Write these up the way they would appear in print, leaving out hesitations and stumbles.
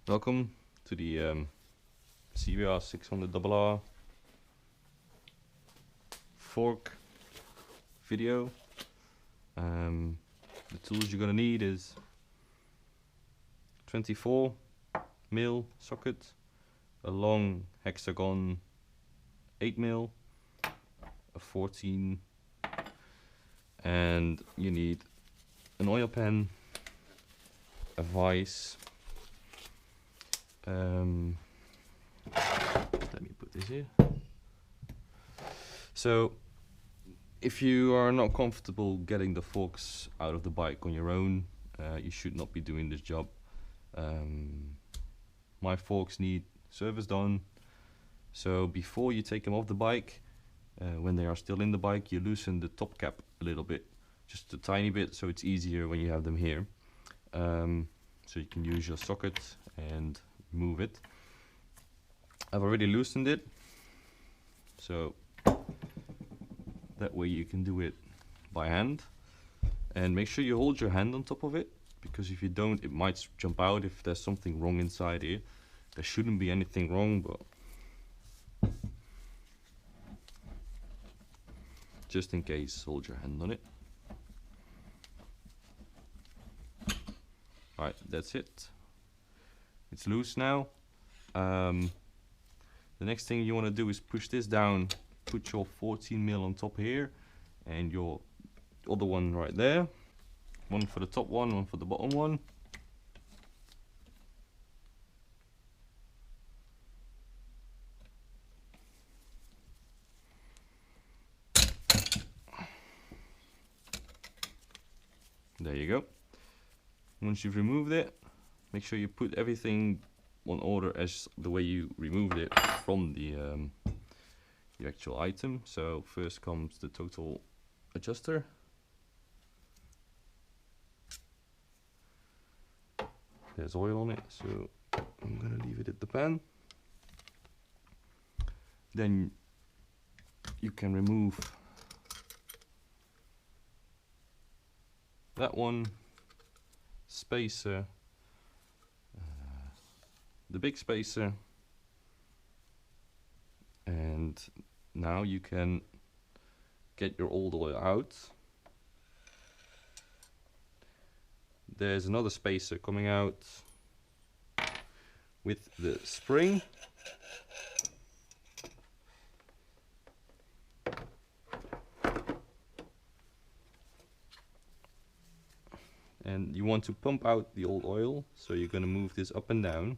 Welcome to the CBR 600RR fork video. The tools you're gonna need is 24mm socket, a long hexagon 8mm, a 14, and you need an oil pen, a vise. Let me put this here. So if you are not comfortable getting the forks out of the bike on your own, you should not be doing this job. My forks need service done, so before you take them off the bike, when they are still in the bike, you loosen the top cap a little bit, just a tiny bit, so it's easier when you have them here. So you can use your socket and move it. I've already loosened it, so that way you can do it by hand, and make sure you hold your hand on top of it, because if you don't, it might jump out if there's something wrong inside here. There shouldn't be anything wrong, but just in case, hold your hand on it. Alright, that's it. It's loose now. The next thing you want to do is push this down, put your 14mm on top here, and your other one right there. One for the top one for the bottom one. There you go. Once you've removed it, make sure you put everything on order as the way you removed it from the actual item. So first comes the total adjuster. There's oil on it, so I'm gonna leave it at the pan. Then you can remove that one, spacer, the big spacer, and now you can get your old oil out. There's another spacer coming out with the spring. And you want to pump out the old oil, so you're going to move this up and down.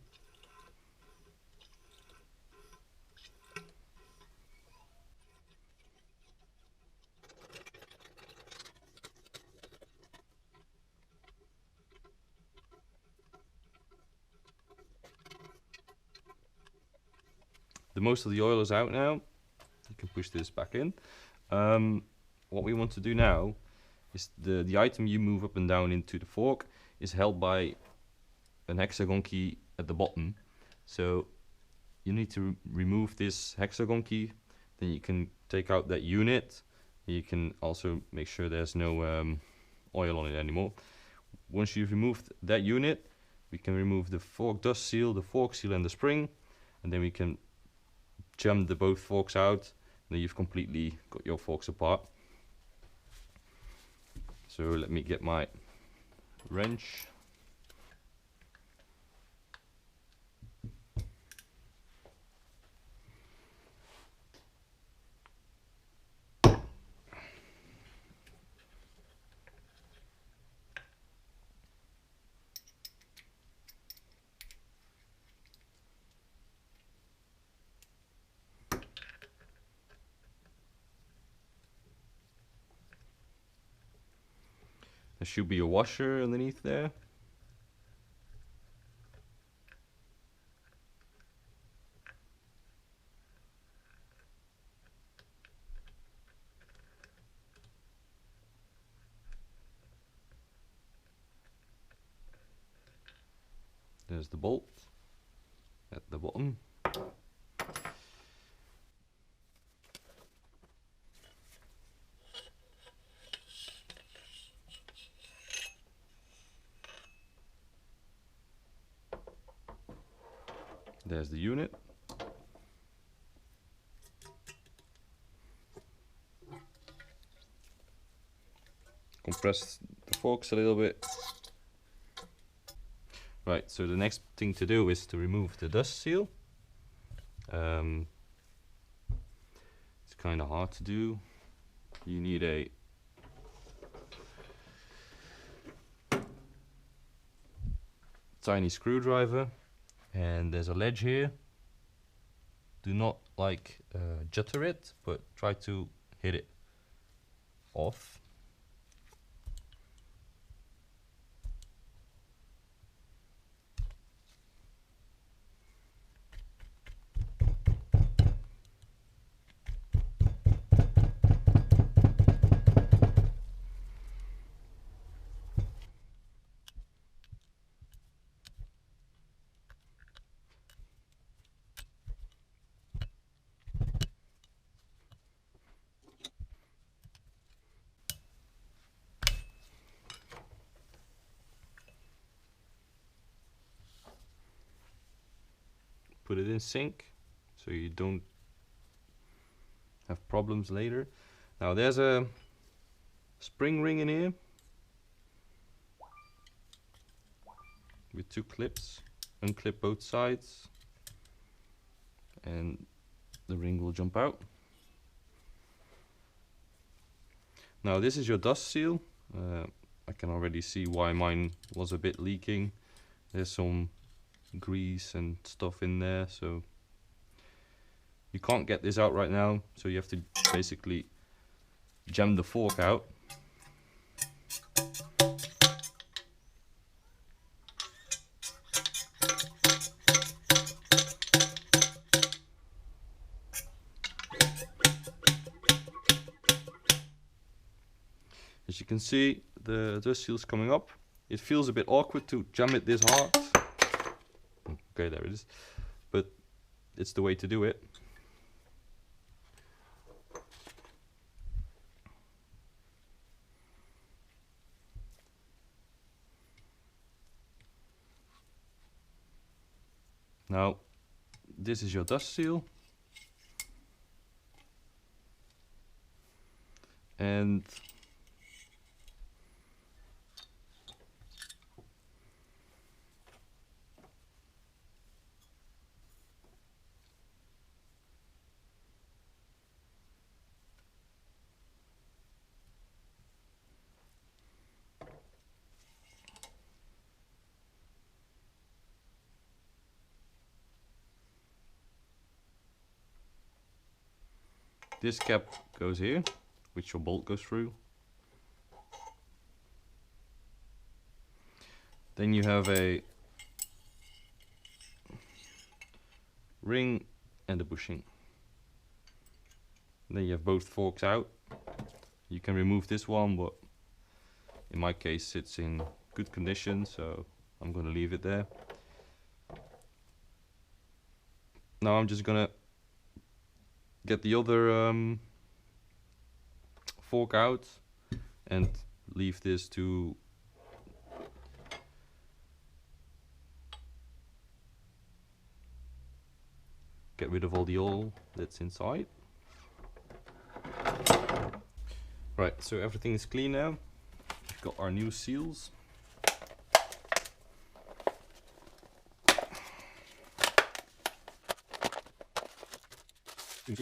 The most of the oil is out now. You can push this back in. What we want to do now is the item you move up and down into the fork is held by an hexagon key at the bottom. So you need to remove this hexagon key, then you can take out that unit. You can also make sure there's no oil on it anymore. Once you've removed that unit, we can remove the fork dust seal, the fork seal and the spring, and then we can jump the both forks out. Then you've completely got your forks apart. So let me get my wrench. There should be a washer underneath there. There's the bolt at the bottom. There's the unit. Compress the forks a little bit. Right, so the next thing to do is to remove the dust seal. It's kind of hard to do. You need a tiny screwdriver, and there's a ledge here. Do not jutter it, but try to hit it off. Put it in sync so you don't have problems later. Now there's a spring ring in here with 2 clips. Unclip both sides and the ring will jump out. Now this is your dust seal. I can already see why mine was a bit leaking. There's some grease and stuff in there, so you can't get this out right now, so you have to basically jam the fork out. As you can see, the dust seal is coming up. It feels a bit awkward to jam it this hard. Okay, there it is. But it's the way to do it. Now, this is your dust seal. And this cap goes here, which your bolt goes through. Then you have a ring and a bushing. Then you have both forks out. You can remove this one, but in my case it's in good condition, so I'm gonna leave it there. Now I'm just gonna get the other fork out and leave this to get rid of all the oil that's inside. Right, so everything is clean now. We've got our new seals. You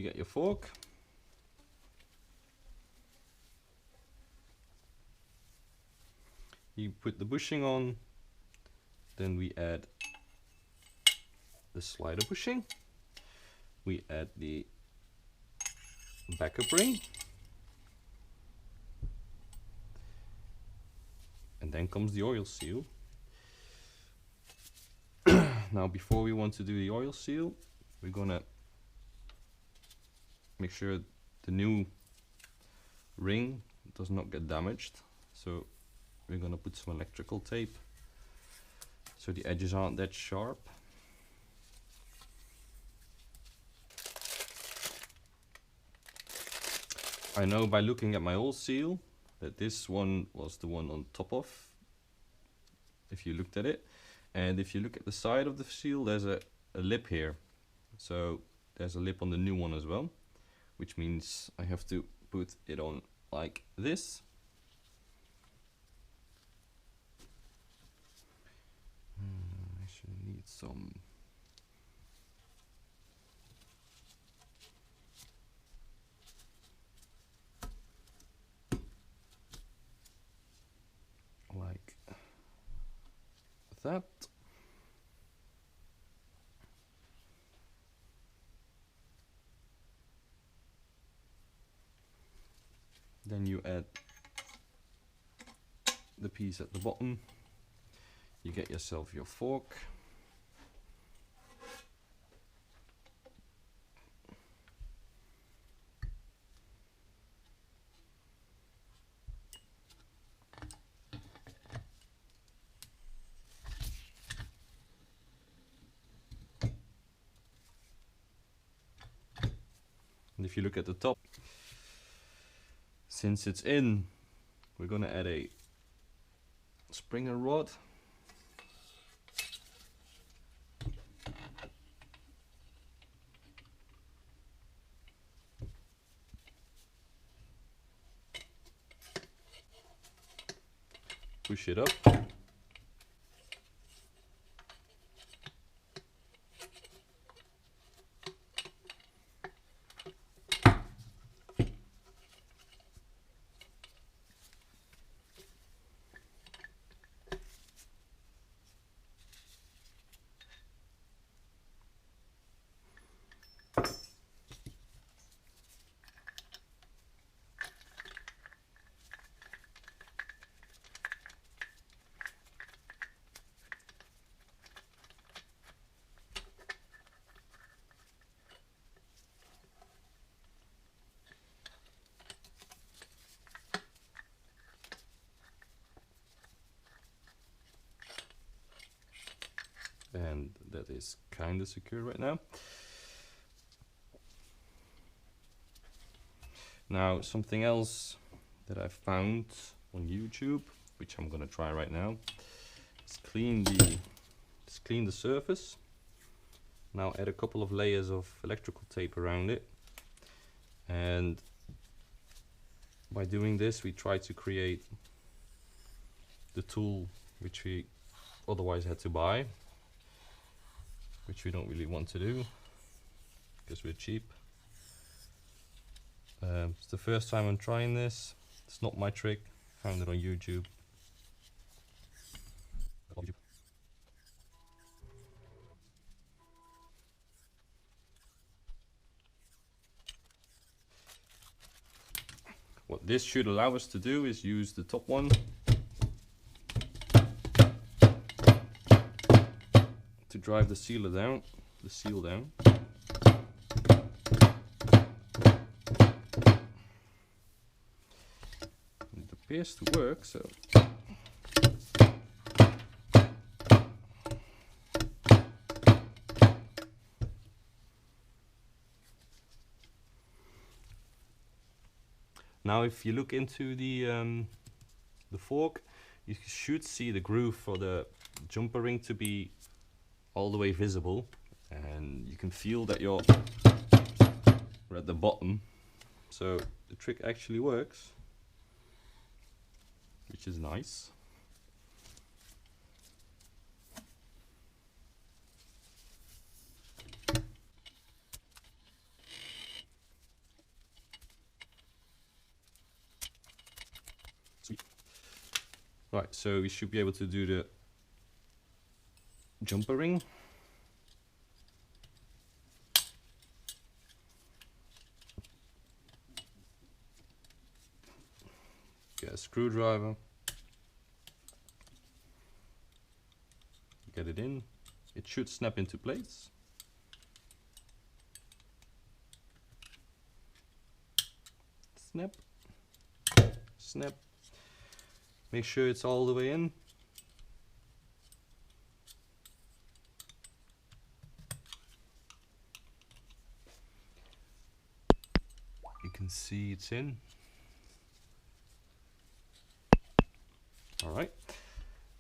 get your fork. You put the bushing on, then we add the slider bushing. We add the backup ring. And then comes the oil seal. Now before we want to do the oil seal, we're gonna make sure the new ring does not get damaged. So we're gonna put some electrical tape so the edges aren't that sharp. I know by looking at my old seal that this one was the one on top of, if you looked at it. And if you look at the side of the seal, there's a lip here. So there's a lip on the new one as well, which means I have to put it on like this. I should need some. Like that. Then you add the piece at the bottom. You get yourself your fork. And if you look at the top, since it's in, we're going to add a springer rod. Push it up. And that is kind of secure right now. Now something else that I found on YouTube, which I'm gonna try right now, is clean the surface. Now add a couple of layers of electrical tape around it, and by doing this we try to create the tool which we otherwise had to buy, which we don't really want to do because we're cheap. It's the first time I'm trying this. It's not my trick. Found it on YouTube. What this should allow us to do is use the top one to drive the seal down. It appears to work, so now if you look into the fork, you should see the groove for the jumper ring to be all the way visible, and you can feel that you're at the bottom, so the trick actually works, which is nice. Sweet. Right, so we should be able to do the jumper ring. Get a screwdriver, get it in. It should snap into place. Snap, snap. Make sure it's all the way in. You can see it's in. All right,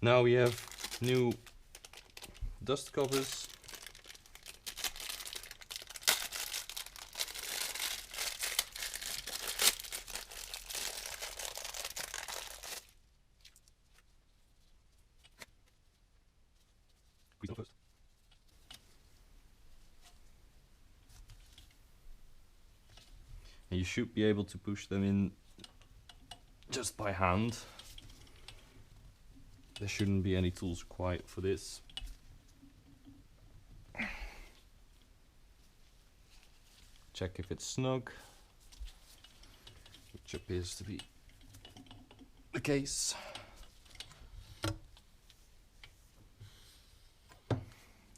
now we have new dust covers. First. And you should be able to push them in just by hand. There shouldn't be any tools required for this. Check if it's snug, which appears to be the case.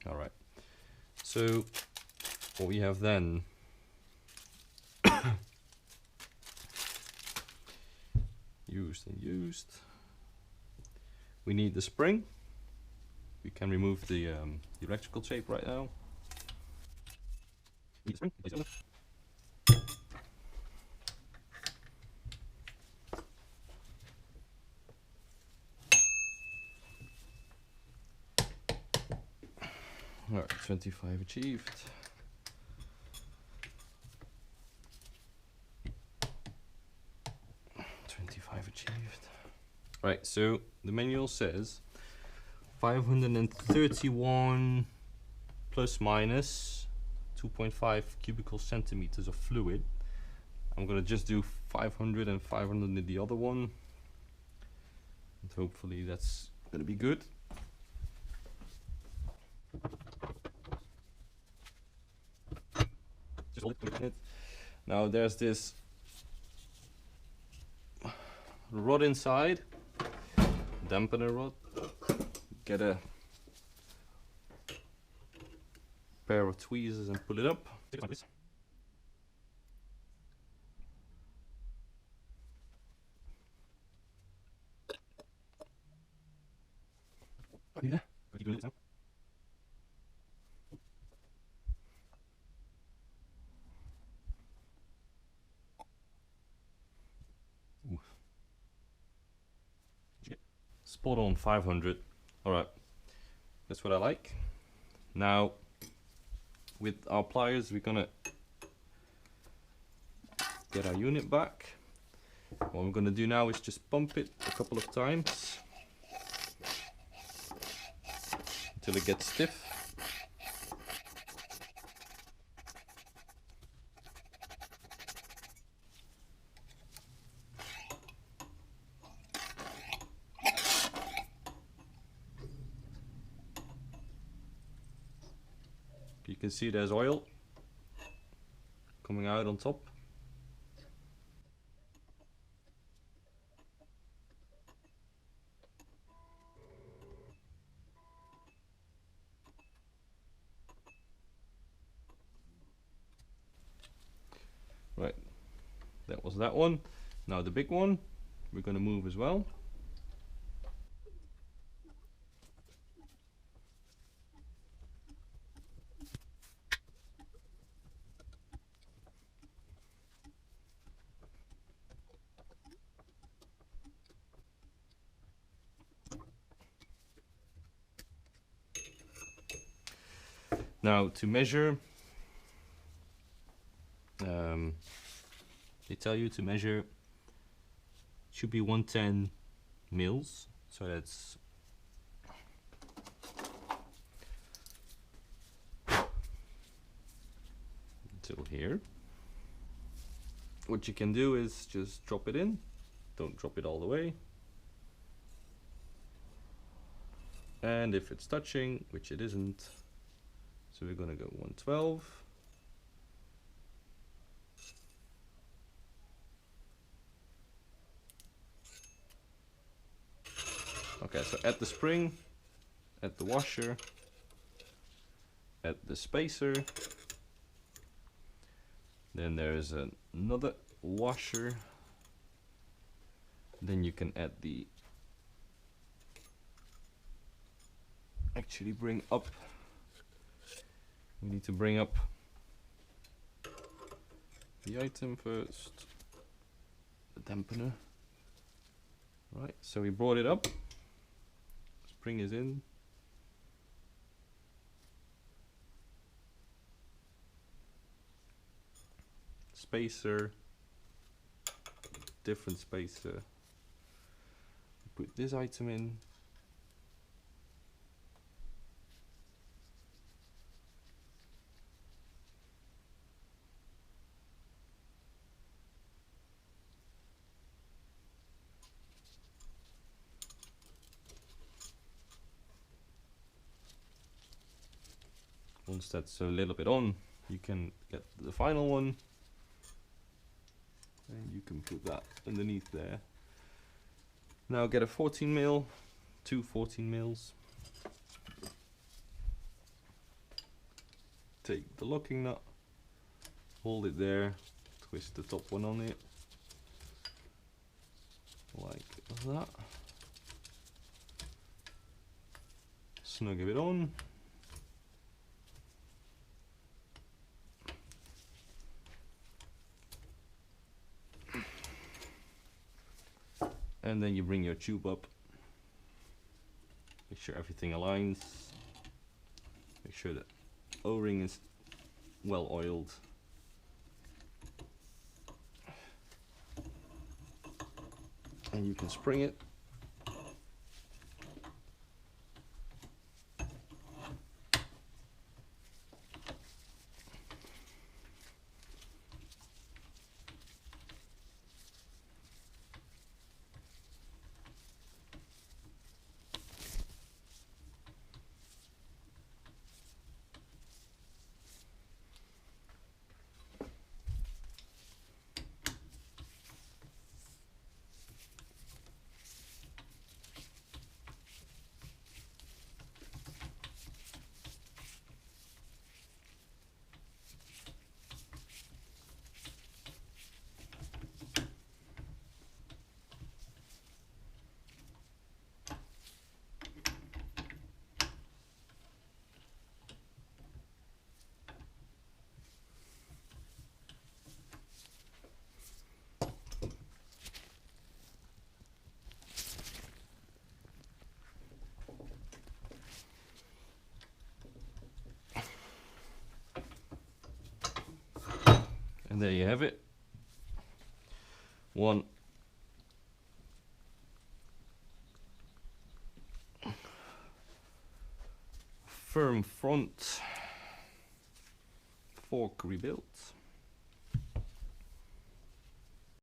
All right, so what we have then used. We need the spring. We can remove the electrical tape right now. Need the spring. All right, 25 achieved. Right, so the manual says 531 plus minus 2.5 cubical centimeters of fluid. I'm gonna just do 500 and 500 in the other one, and hopefully that's gonna be good. Just hold it. Now there's this rod inside, dampener rod. Get a pair of tweezers and pull it up. Yeah. Spot on 500. All right, that's what I like. Now with our pliers we're gonna get our unit back. What I'm gonna do now is just bump it a couple of times until it gets stiff. You can see there's oil coming out on top. Right, that was that one. Now the big one we're going to move as well. Now to measure, they tell you to measure, should be 110 mils, so that's until here. What you can do is just drop it in, don't drop it all the way, and if it's touching, which it isn't, so we're gonna go 112. Okay, so at the spring, at the washer, at the spacer, then there's another washer, then you can add the, actually bring up, we need to bring up the item first. The dampener. Right, so we brought it up. Spring is in. Spacer. Different spacer. Put this item in. Once that's a little bit on, you can get the final one, and you can put that underneath there. Now get a 14 mil, two 14 mils. Take the locking nut, hold it there, twist the top one on it, like that. Snug it on. And then you bring your tube up, make sure everything aligns, make sure that O-ring is well oiled. And you can spring it. And there you have it. One firm front fork rebuilt.